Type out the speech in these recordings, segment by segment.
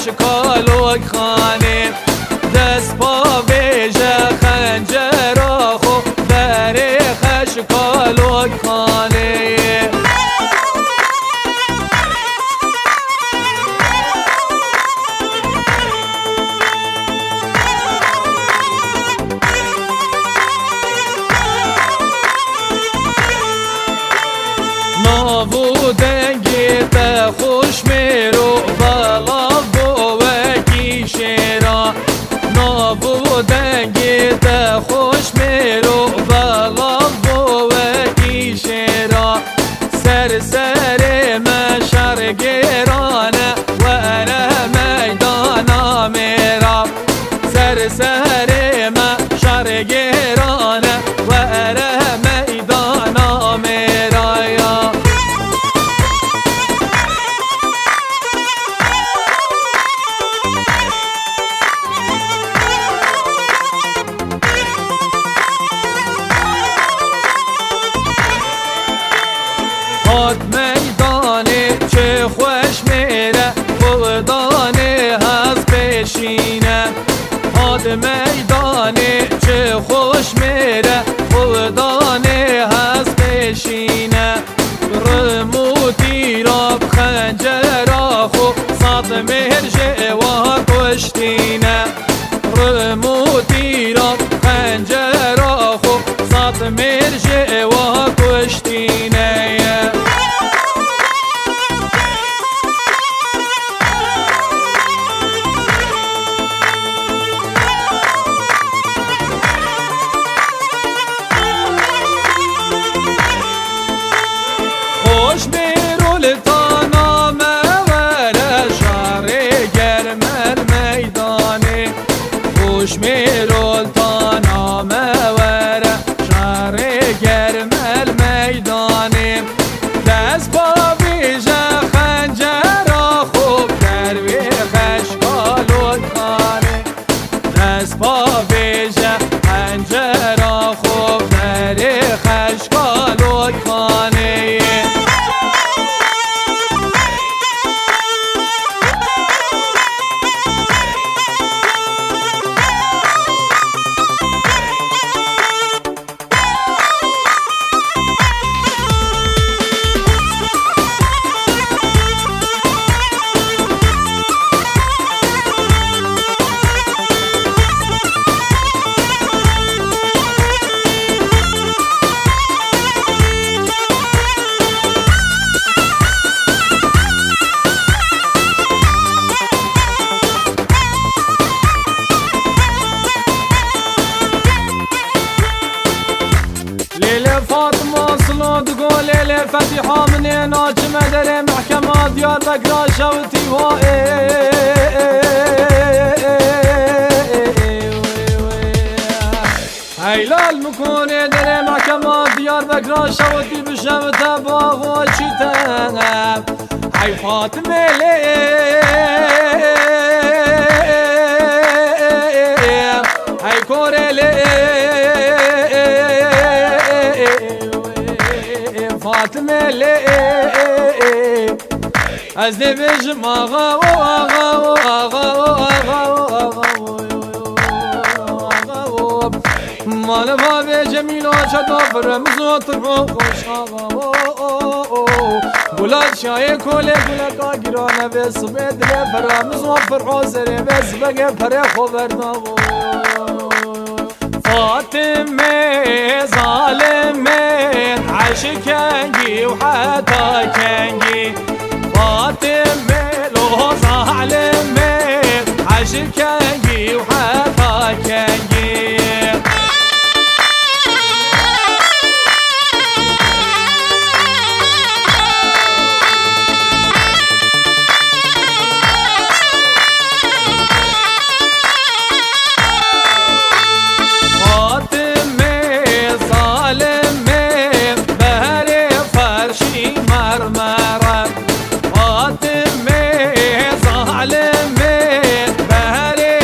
خشکالوک خانه دست با بیجه خنجر آخو در خشکالوک خانه نابو دنگی تا خوش میرو بالا بو وکی شیرا نابو دنگی تا خوش میرو بالا بو وکی شیرا سر سر مشر گیرانه و انا میدانا میرا سر سر مشر گیرانه و انا میدانا میرا یا هات میدانه چه خوش میره خودانه هز پیشینه هات میدانه چه خوش میره خودانه هز پیشینه رموتی را خنجر آخو سات مرجع و کشتینه رموتی را خنجر آخو سات مرجع و کشتینه خوش میرول تانا موره شهر گرمر میدانه خوش میرول تانا موره شهر گرمر میدانه دست با بیجه خنجر خوب دروی خشکالوک خانه دست با بیجه خنجر خوب دروی خشکالوک خانه لیل فاطمه صلود قول لیل فتحة من ناجمة در محكمة ديار بقرا شوتي هيلال مكوني در محكمة ديار بقرا شوتي بشوت باغ وشتان هاي فاطمة هاي كوري فاطمه لي از نبیجم آقا و آقا و آقا و آقا و آقا مال باب جمیل و چطور رمزوتر و خوش آقا و گلاد شای کله گلکا گرانه به صبح دل فرامز و فرعوزره بس بگه پره خوبرنا فاطمه ظالمه عشقنجي وحتى كنجي فاطمه لو ظالمه عشقنجي وحتى كنجي مرمرة فاطمة ظالمة بهري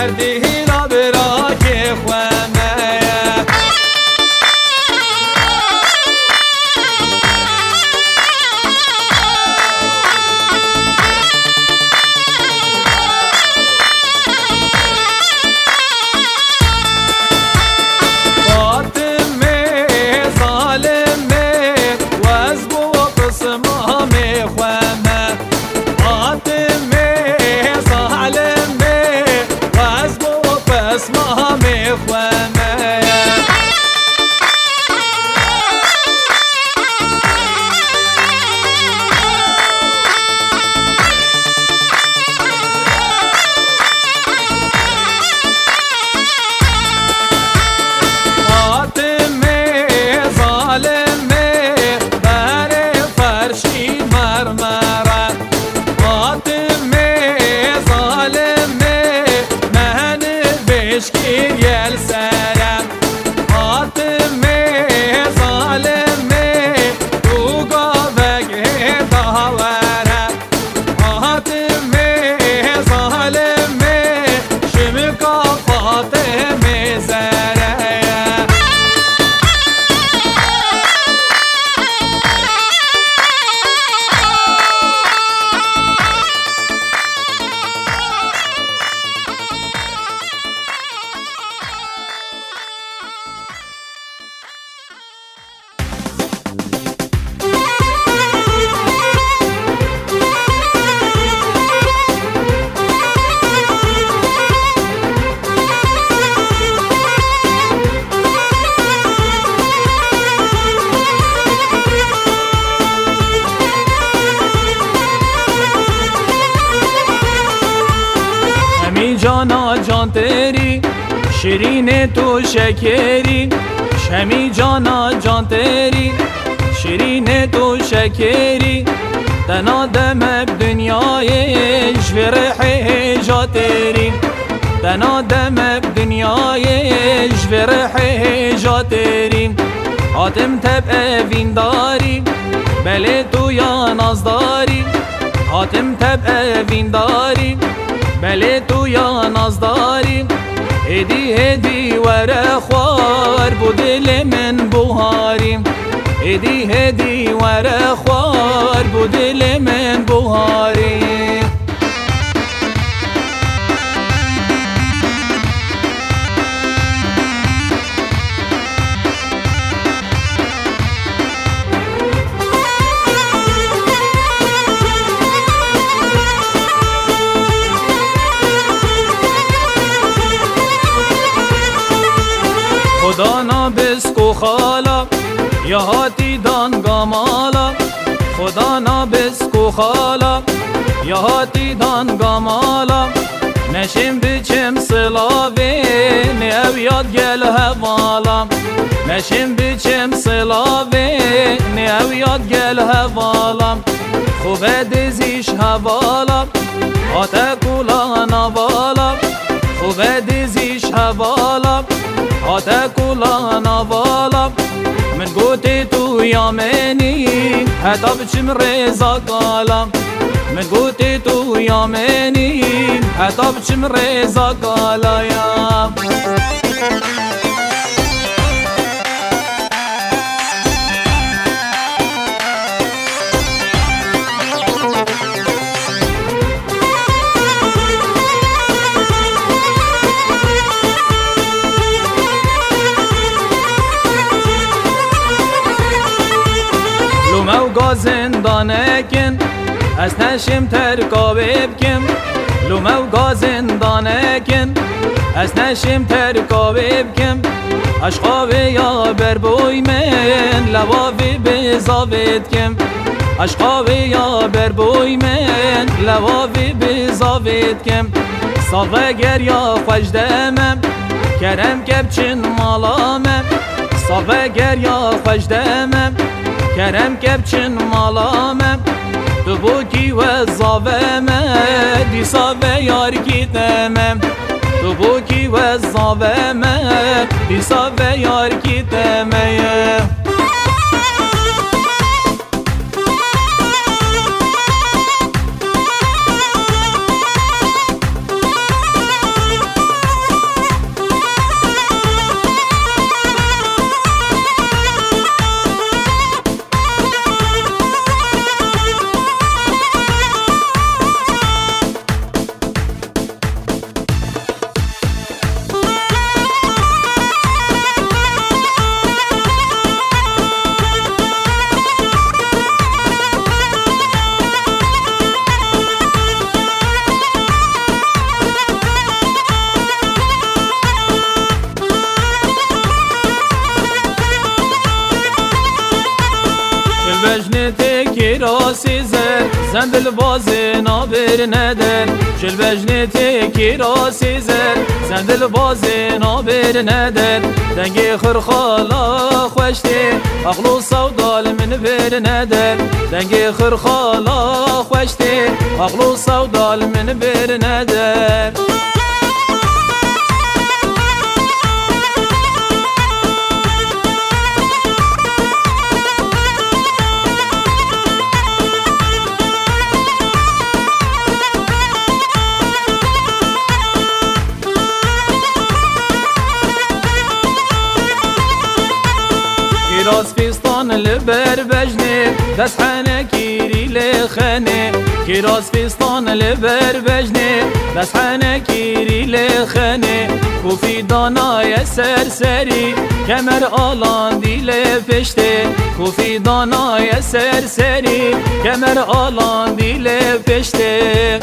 مردی هیلا برا که خوامه جانا جان تیری شیرین تو شکری شمی جانا جان تیری شیرین تو شکری تنا دم دنیای جور حجا تیری تنا دم دنیای جور حجا تیری حاتم تب اوین داری بله تو یا نازداری حاتم تب اوین داری بله تو یا نازداری هدی هدی ور خوار بو دل من بوهاری هدی هدی ور خوار بو دل من بوهاری خدا بسکو خالا یا هاتی دان گامالا خدا بسکو خالا یا هاتی دان گامالا نشیم بچم سلاوی نیو یاد گل هوالا نشیم بچم سلاوی نیو یاد گل هوالا خوبه دزیش هوالا آتا کولا نوالا خوبه دزیش هوالا آتا کولا نوالا من گوتی تو یامنی حتا بچم رزا کالا من گوتی تو یامنی حتا بچم رزا کالا یا زندانکن از نشیم ترکابه بکم لومو گا زندانکن از نشیم ترکابه بکم عشقاوی یا بربوی من لواوی بزاوید کم عشقاوی یا بربوی من لواوی بزاوید کم صافه گر یا خوش دمم کرم کبچن مالامم صافه گر یا خوش دمم کرم کبچن مالامم تو بوکی و زاومه دیسا و یار کیتمم تو بوکی و زاومه دیسا و یار کیتمه سیزر زندل بازی نابر ندر جل بجنتی کی را سیزر زندل بازی نابر ندر دنگی خرخالا خوشتی اخلو سودال من بر ندر دنگی خرخالا خوشتی اخلو سودال من بر ندر راس فستان لبر بجنه دست حنه کیری لخنه کی راس فستان لبر بجنه دست حنه کیری لخنه کوفی دانای سرسری کمر آلان دیل پشته کوفی دانای سرسری کمر آلان دیل پشته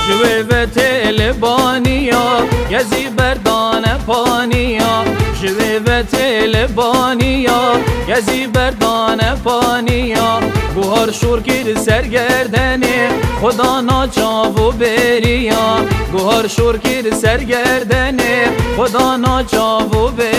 جوه تل بانیا یزی بردان پانیا جوه تل بانیا یزی بردان پانیا بوهر شور کیر سرگردنه خدا ناچاو بریا بوهر شور کیر سرگردنه خدا ناچاو بریا